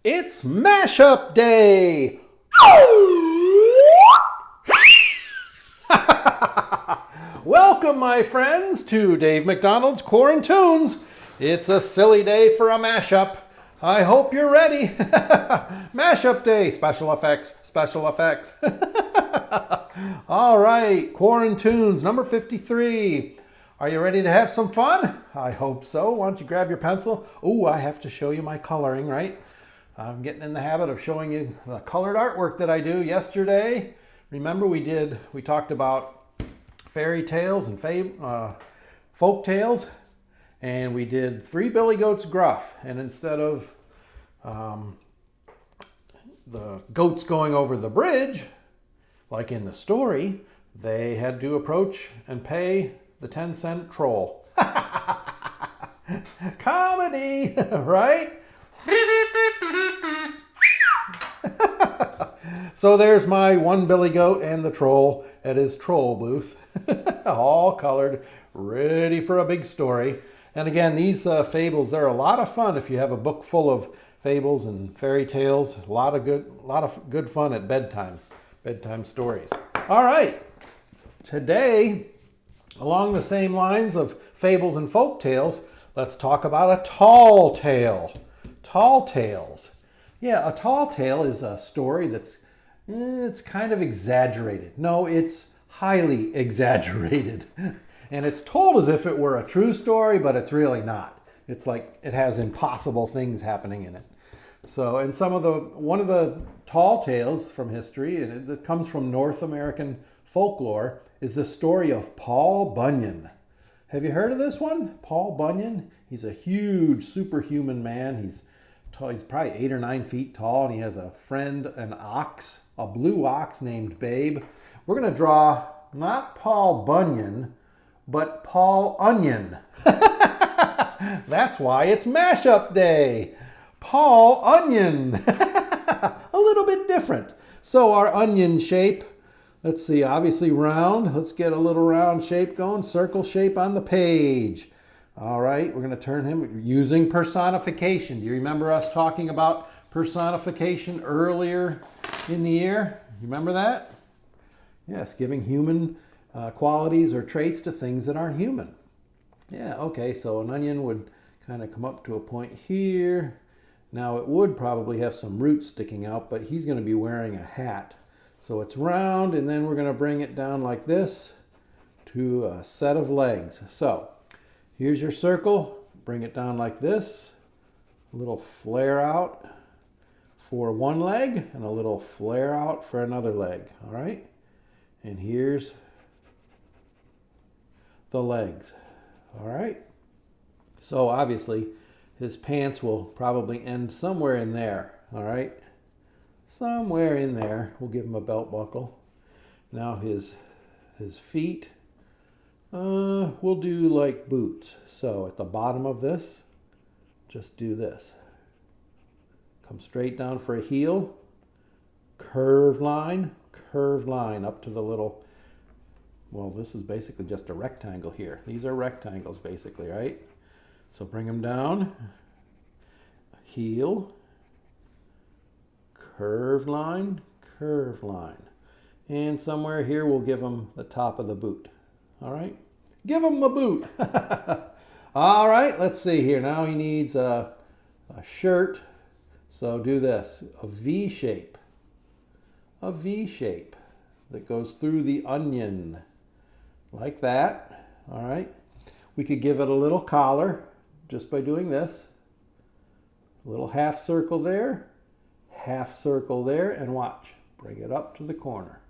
It's Mashup Day! Welcome, my friends, to Dave McDonald's Quarantunes. It's a silly day for a mashup. I hope you're ready. Mashup Day, special effects, special effects. All right, Quarantunes, number 53. Are you ready to have some fun? I hope so. Why don't you grab your pencil? Oh, I have to show you my coloring, right? I'm getting in the habit of showing you the colored artwork that I do. Yesterday, remember we talked about fairy tales and folk tales, and we did Three Billy Goats Gruff, and instead of the goats going over the bridge, like in the story, they had to approach and pay the 10-cent troll. Comedy, right? So there's my one billy goat and the troll at his troll booth, all colored, ready for a big story. And again, these fables, they're a lot of fun if you have a book full of fables and fairy tales. A lot of good fun at bedtime stories. All right, today, along the same lines of fables and folk tales, let's talk about a tall tale. Tall tales. Yeah, a tall tale is a story that's it's kind of exaggerated. No, it's highly exaggerated. And it's told as if it were a true story, but it's really not. It's like it has impossible things happening in it. So, and one of the tall tales from history, and it comes from North American folklore, is the story of Paul Bunyan. Have you heard of this one? Paul Bunyan? He's a huge superhuman man. He's tall, he's probably 8 or 9 feet tall, and he has a friend, an ox, a blue ox named Babe. We're going to draw not Paul Bunyan, but Paul Onion. That's why it's Mashup Day. Paul Onion. A little bit different. So our onion shape, let's see, obviously round. Let's get a little round shape going, circle shape on the page. All right, we're going to turn him using personification. Do you remember us talking about personification earlier in the year? You remember that? Yes, giving human qualities or traits to things that aren't human. Yeah, okay, so an onion would kind of come up to a point here. Now it would probably have some roots sticking out, but he's going to be wearing a hat. So it's round, and then we're going to bring it down like this to a set of legs. So here's your circle. Bring it down like this. A little flare out for one leg and a little flare out for another leg. All right? And here's the legs. All right? So obviously his pants will probably end somewhere in there. All right? Somewhere in there. We'll give him a belt buckle. Now his feet, we'll do like boots. So at the bottom of this, just do this. Come straight down for a heel. Curved line up to the little, well, this is basically just a rectangle here. These are rectangles basically, right? So bring them down. Heel. Curved line. And somewhere here we'll give him the top of the boot. All right? Give him the boot. All right, let's see here. Now he needs a shirt. So do this, a V shape. A V shape that goes through the onion. Like that. All right? We could give it a little collar just by doing this. A little half circle there, and watch. Bring it up to the corner.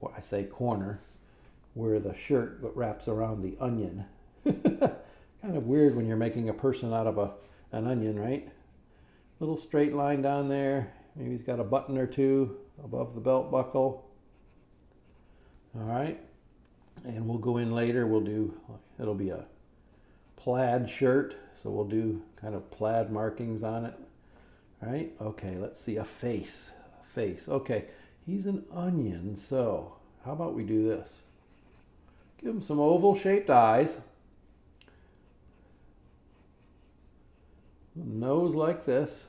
Well, I say corner, where the shirt wraps around the onion. Kind of weird when you're making a person out of an onion, right? Little straight line down there. Maybe he's got a button or two above the belt buckle. All right. And we'll go in later. It'll be a plaid shirt. So we'll do kind of plaid markings on it. All right. Okay, let's see a face. Okay, he's an onion. So how about we do this? Give him some oval shaped eyes. Nose like this.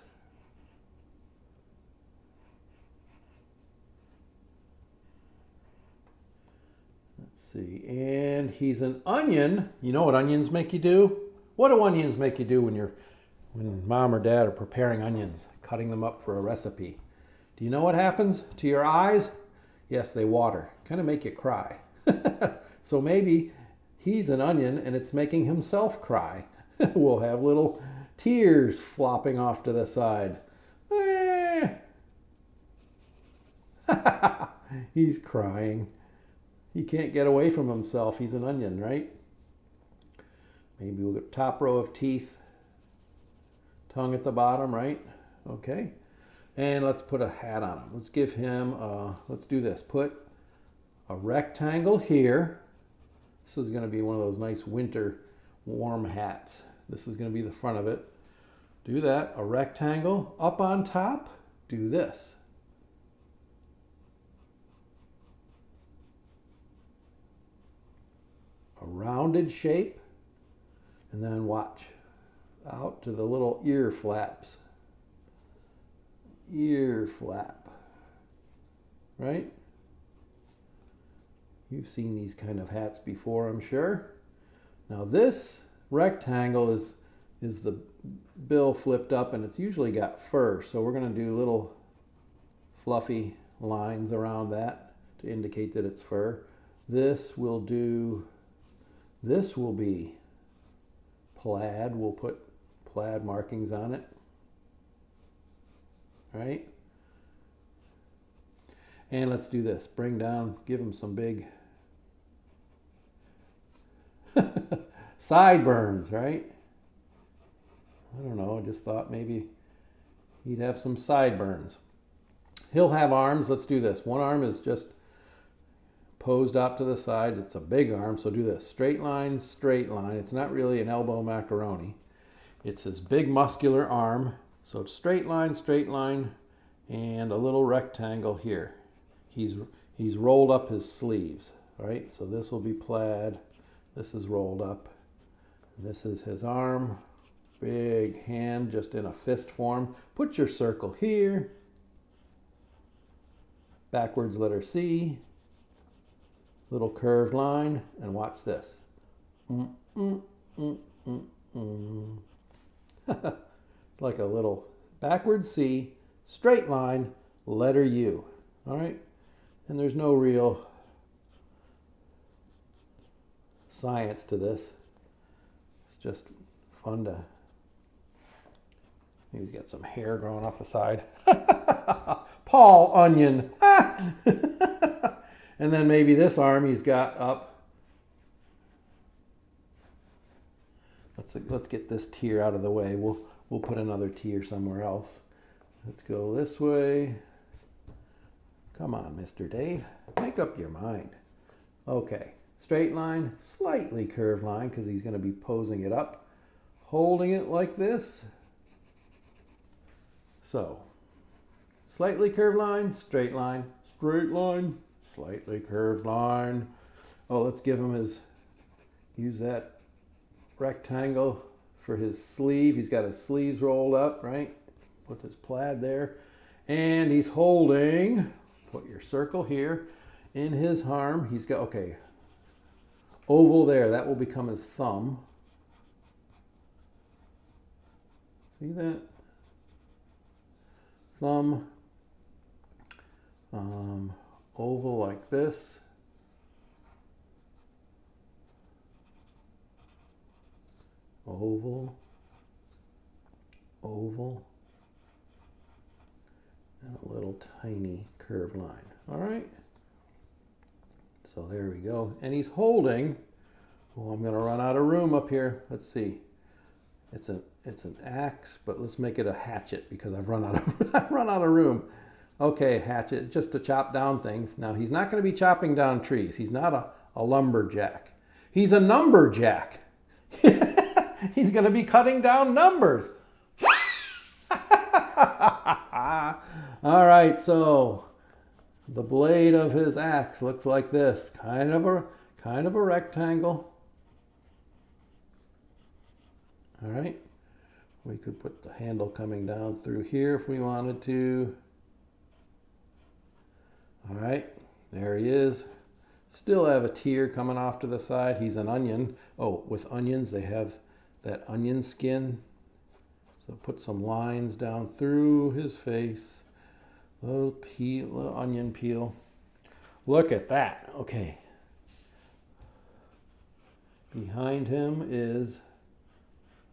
see, and he's an onion. You know what onions make you do? What do onions make you do when mom or dad are preparing onions, cutting them up for a recipe? Do you know what happens to your eyes? Yes, they water, kind of make you cry. So maybe he's an onion and it's making himself cry. We'll have little tears flopping off to the side. He's crying. He can't get away from himself. He's an onion, right? Maybe we'll get top row of teeth, tongue at the bottom, right? Okay. And let's put a hat on him. Let's give him, let's do this. Put a rectangle here. This is going to be one of those nice winter warm hats. This is going to be the front of it. Do that. A rectangle up on top. Do this. A rounded shape. And then watch. Out to the little ear flaps. Ear flap. Right? You've seen these kind of hats before, I'm sure. Now this rectangle is the bill flipped up, and it's usually got fur. So we're going to do little fluffy lines around that to indicate that it's fur. This will be plaid. We'll put plaid markings on it. Right? And let's do this. Bring down, give him some big sideburns, right? I don't know, I just thought maybe he'd have some sideburns. He'll have arms. Let's do this. One arm is just posed out to the side. It's a big arm, so do this. Straight line, straight line. It's not really an elbow macaroni. It's his big muscular arm. So it's straight line, and a little rectangle here. He's rolled up his sleeves, right? So this will be plaid. This is rolled up. This is his arm. Big hand just in a fist form. Put your circle here. Backwards letter C. Little curved line. And watch this. Like a little backwards C. Straight line. Letter U. All right? And there's no real science to this. It's just fun to... He's got some hair growing off the side. Paul Onion. And then maybe this arm he's got up. Let's get this tear out of the way. We'll put another tear somewhere else. Let's go this way. Come on, Mr. Dave. Make up your mind. Okay. Straight line, slightly curved line because he's going to be posing it up. Holding it like this. So, slightly curved line, straight line, slightly curved line. Oh, let's give him use that rectangle for his sleeve. He's got his sleeves rolled up, right? Put this plaid there. And he's holding, put your circle here, in his arm. He's got, okay, oval there. That will become his thumb. See that? Thumb. Oval like this. Oval. Oval. And a little tiny curved line. All right. So there we go. And he's holding, oh, I'm going to run out of room up here. Let's see. It's an axe, but let's make it a hatchet because I've run out of room. Okay, hatchet, just to chop down things. Now, he's not going to be chopping down trees. He's not a lumberjack. He's a numberjack. He's going to be cutting down numbers. All right, so the blade of his axe looks like this. Kind of a rectangle. All right. We could put the handle coming down through here if we wanted to. All right, there he is. Still have a tear coming off to the side. He's an onion. Oh, with onions, they have that onion skin. So put some lines down through his face. Little peel, little onion peel. Look at that. Okay. Behind him is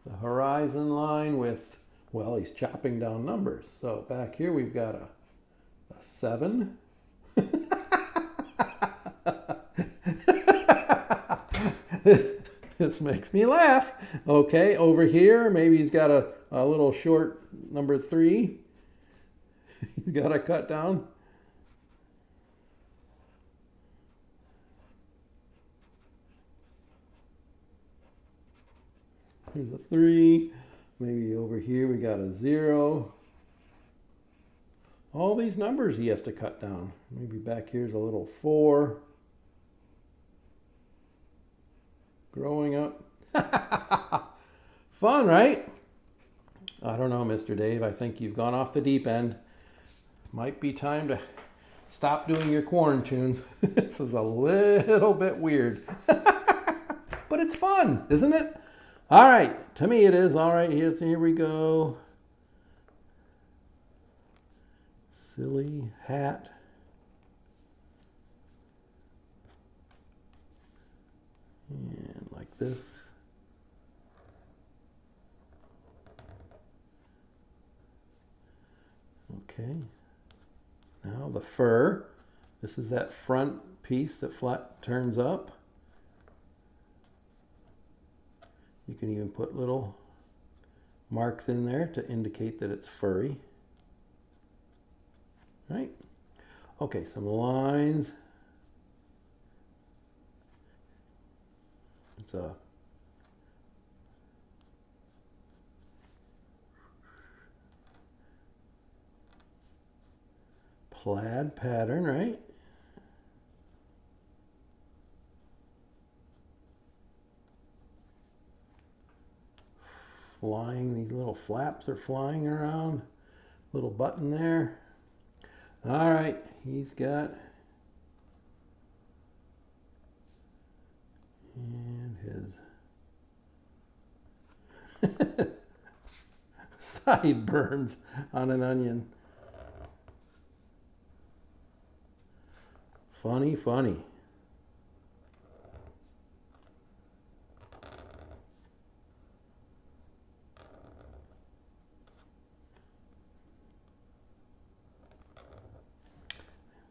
the horizon line with, well, he's chopping down numbers. So back here we've got a 7. This makes me laugh. Okay, over here, maybe he's got a little short number 3. He's got to cut down. Here's a 3. Maybe over here we got a 0. All these numbers he has to cut down. Maybe back here's a little 4. Growing up. Fun, right? I don't know, Mr. Dave. I think you've gone off the deep end. Might be time to stop doing your corn tunes. This is a little bit weird. But it's fun, isn't it? All right. To me it is. All right, here we go. Silly hat. And like this. Okay. Now the fur. This is that front piece that flat turns up. You can even put little marks in there to indicate that it's furry. Right? Okay, some lines. It's a plaid pattern, right? Flying, these little flaps are flying around. Little button there. All right, he's got, and his sideburns on an onion. Funny, funny.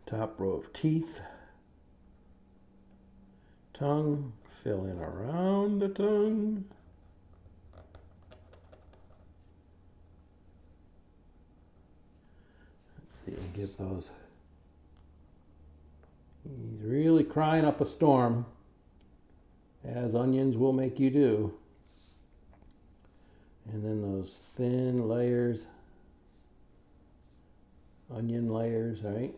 Top row of teeth. Tongue, fill in around the tongue. Let's see, get those. He's really crying up a storm, as onions will make you do. And then those thin layers, onion layers, right?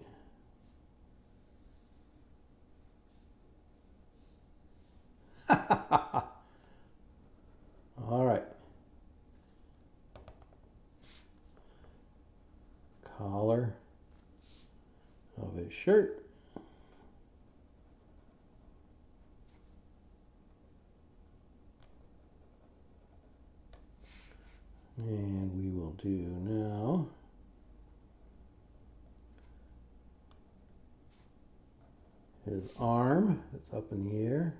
All right. Collar of his shirt. And we will do now his arm that's up in the air.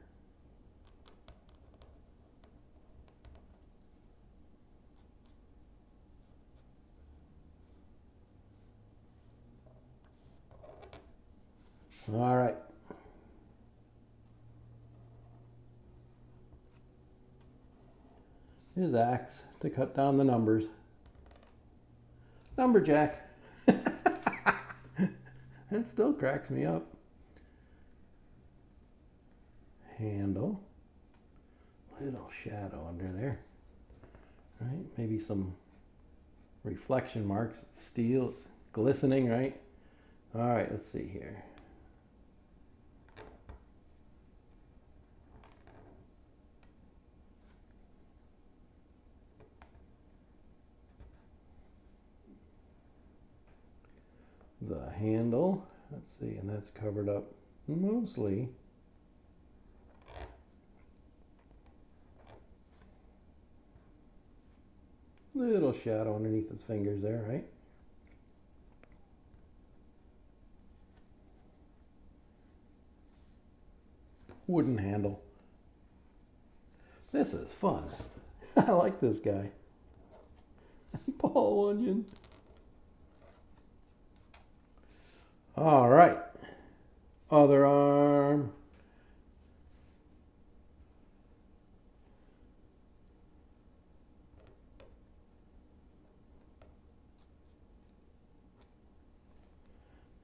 All right. His axe to cut down the numbers. Lumberjack. That still cracks me up. Handle. Little shadow under there. Right? Maybe some reflection marks. It's steel. It's glistening, right? All right, let's see here. The handle, let's see, and that's covered up mostly little shadow underneath his fingers there, right? Wooden handle. This is fun. I like this guy. Paul Bunyan. All right. Other arm.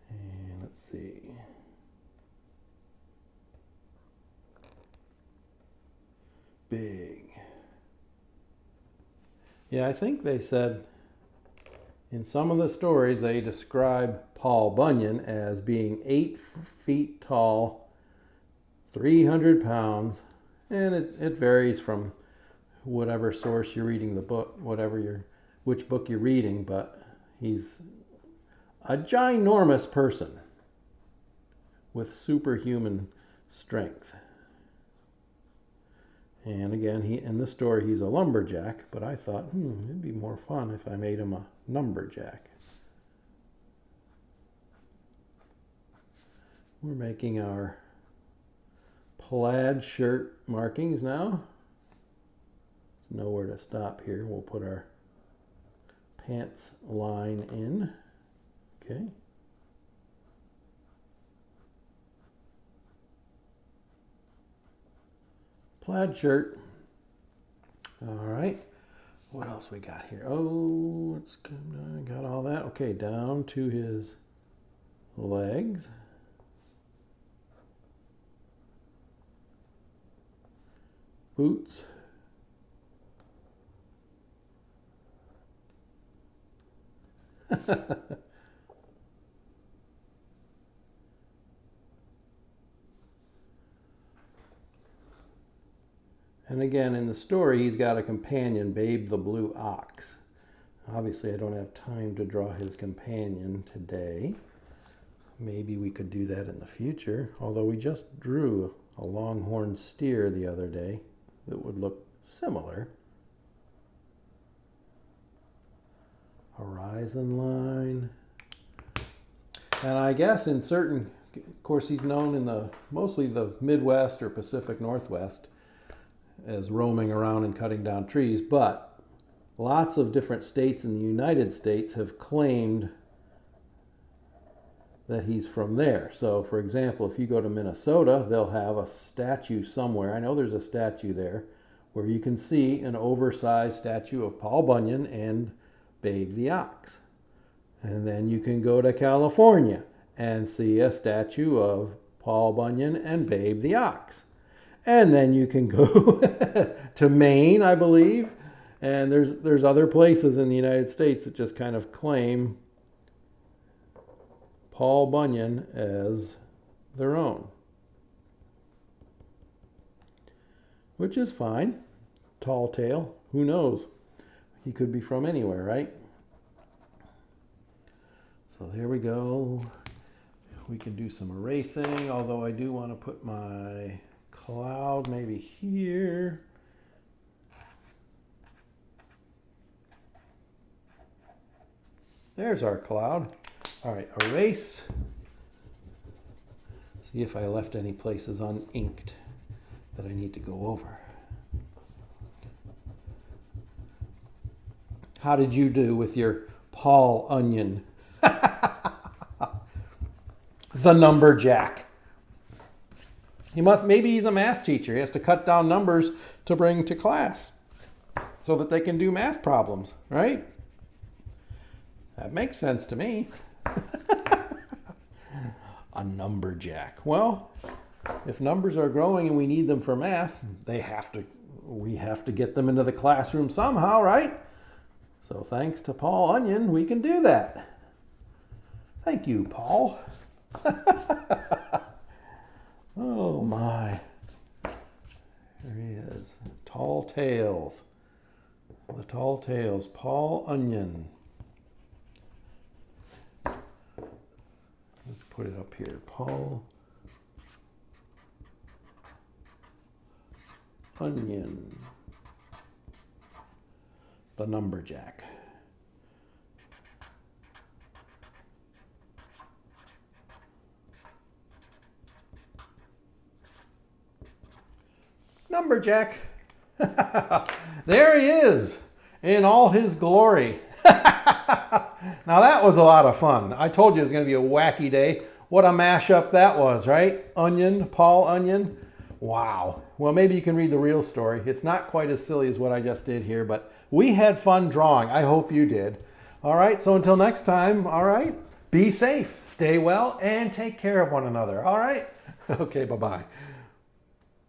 And let's see. Big. Yeah, I think they said in some of the stories they describe Paul Bunyan as being 8 feet tall, 300 pounds, and it varies from whatever source you're reading the book, which book you're reading, but he's a ginormous person with superhuman strength. And again, in the story, he's a lumberjack, but I thought, it'd be more fun if I made him a numberjack. We're making our plaid shirt markings now. There's nowhere to stop here. We'll put our pants line in. Okay. Plaid shirt. All right. What else we got here? Oh, it's got all that. Okay, down to his legs. Boots. And again, in the story, he's got a companion, Babe the Blue Ox. Obviously, I don't have time to draw his companion today. Maybe we could do that in the future, although we just drew a longhorn steer the other day that would look similar. Horizon line. And I guess in certain, of course, he's known in mostly the Midwest or Pacific Northwest as roaming around and cutting down trees, but lots of different states in the United States have claimed that he's from there. So, for example, if you go to Minnesota, they'll have a statue somewhere. I know there's a statue there where you can see an oversized statue of Paul Bunyan and Babe the Ox. And then you can go to California and see a statue of Paul Bunyan and Babe the Ox. And then you can go to Maine, I believe. And there's other places in the United States that just kind of claim Paul Bunyan as their own. Which is fine. Tall tale. Who knows? He could be from anywhere, right? So there we go. We can do some erasing, although I do want to put my cloud maybe here. There's our cloud. All right, erase. See if I left any places uninked that I need to go over. How did you do with your Paul Onion? The numberjack. Maybe he's a math teacher. He has to cut down numbers to bring to class so that they can do math problems, right? That makes sense to me. A numberjack. Well, if numbers are growing and we need them for math, we have to get them into the classroom somehow, right? So thanks to Paul Onion, we can do that. Thank you, Paul. Oh my. There he is. Tall Tales. The Tall Tales. Paul Onion. Let's put it up here. Paul Onion. the Numberjack. Numberjack. There he is in all his glory. Now that was a lot of fun. I told you it was going to be a wacky day. What a mashup that was, right? Onion, Paul Onion. Wow. Well, maybe you can read the real story. It's not quite as silly as what I just did here, but we had fun drawing. I hope you did. All right, so until next time, all right, be safe, stay well, and take care of one another, all right? Okay, bye-bye.